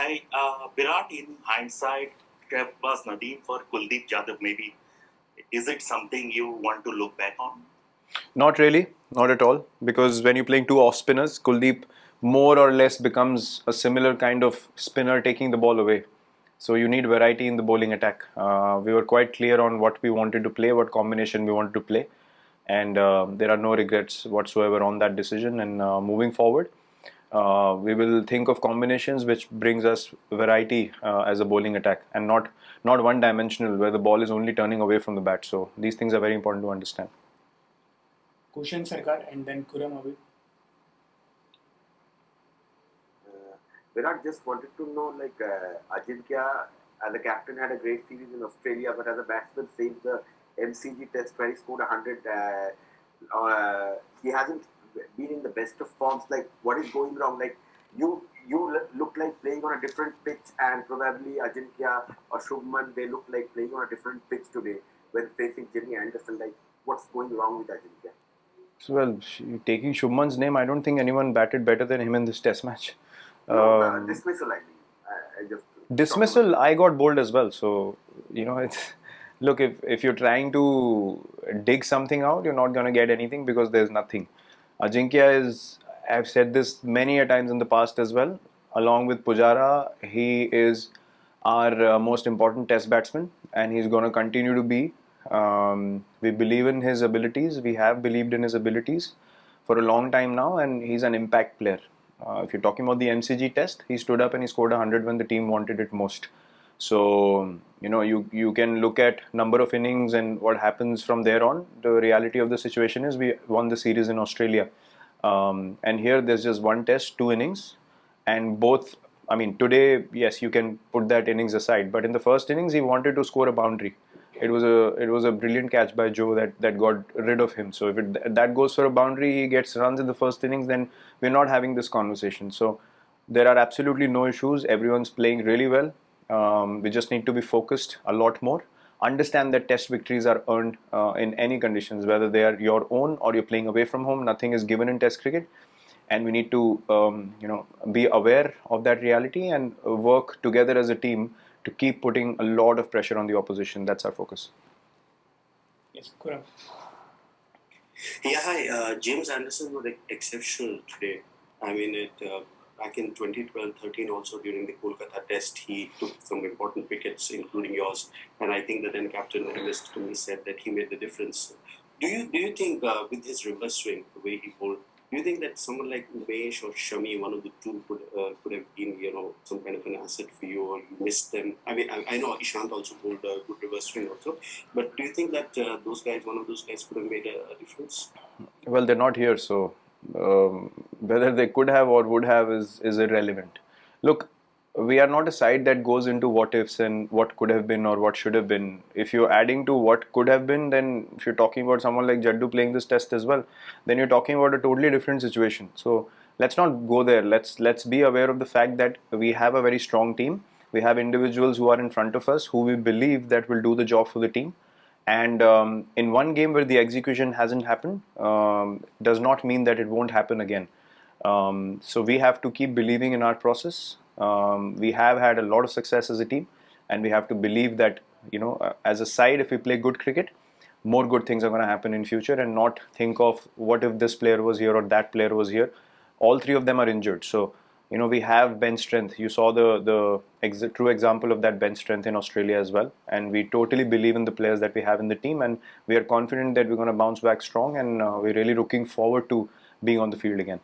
Hi, Virat, in hindsight, was Nadeem for Kuldeep Yadav maybe. Is it something you want to look back on? Not really, not at all. Because when you're playing two off spinners, Kuldeep more or less becomes a similar kind of spinner taking the ball away. So you need variety in the bowling attack. We were quite clear on what we wanted to play, what combination we wanted to play, and there are no regrets whatsoever on that decision. And moving forward, we will think of combinations which brings us variety as a bowling attack, and not one dimensional where the ball is only turning away from the bat. So these things are very important to understand. Kushan Sarkar and then Kuram Abid. Virat, just wanted to know, Ajinkya as a captain had a great series in Australia, but as a batsman saved the MCG Test where he scored 100. He hasn't been in the best of forms. Like, what is going wrong? Like, you look like playing on a different pitch, and probably Ajinkya or Shubman, they look like playing on a different pitch today when facing Jimmy Anderson. Like, what's going wrong with Ajinkya? So, well, taking Shubman's name, I don't think anyone batted better than him in this Test match. No, dismissal, I mean. I just Dismissal, I got bowled as well. So, it's look, if you're trying to dig something out, you're not going to get anything because there's nothing. Ajinkya is, I've said this many a times in the past as well, along with Pujara, he is our most important Test batsman, and he's going to continue to be. We believe in his abilities, we have believed in his abilities for a long time now, and he's an impact player. If you're talking about the MCG Test, he stood up and he scored 100 when the team wanted it most. So you can look at number of innings and what happens from there on. The reality of the situation is we won the series in Australia, and here there's just one Test, two innings, and both. I mean, today, yes, you can put that innings aside, but in the first innings, he wanted to score a boundary. It was a brilliant catch by Joe that got rid of him. So if that goes for a boundary, he gets runs in the first innings, then we're not having this conversation. So there are absolutely no issues. Everyone's playing really well. We just need to be focused a lot more. Understand that Test victories are earned in any conditions, whether they are your own or you're playing away from home. Nothing is given in Test cricket, and we need to be aware of that reality and work together as a team to keep putting a lot of pressure on the opposition. That's our focus. Yes, Kuram. Yeah, hi. James Anderson was exceptional today. I mean, back in 2012-13 also during the Kolkata Test, he took some important wickets, including yours. And I think that then Captain MS to me said that he made the difference. Do you think with his reverse swing, the way he bowled, do you think that someone like Umesh or Shami, one of the two, could have been some kind of an asset for you, or you missed them? I mean, I know Ishant also bowled a good reverse swing also, but do you think that those guys, one of those guys, could have made a difference? Well, they're not here, so whether they could have or would have is irrelevant. Look, we are not a side that goes into what ifs and what could have been or what should have been. If you're adding to what could have been, then if you're talking about someone like Jaddu playing this Test as well, then you're talking about a totally different situation. So let's not go there. Let's be aware of the fact that we have a very strong team. We have individuals who are in front of us who we believe that will do the job for the team. And in one game where the execution hasn't happened, does not mean that it won't happen again. So we have to keep believing in our process. We have had a lot of success as a team, and we have to believe that as a side, if we play good cricket, more good things are going to happen in future, and not think of what if this player was here or that player was here. All three of them are injured, so we have bench strength. You saw the true example of that bench strength in Australia as well, and we totally believe in the players that we have in the team, and we are confident that we're going to bounce back strong, and we're really looking forward to being on the field again.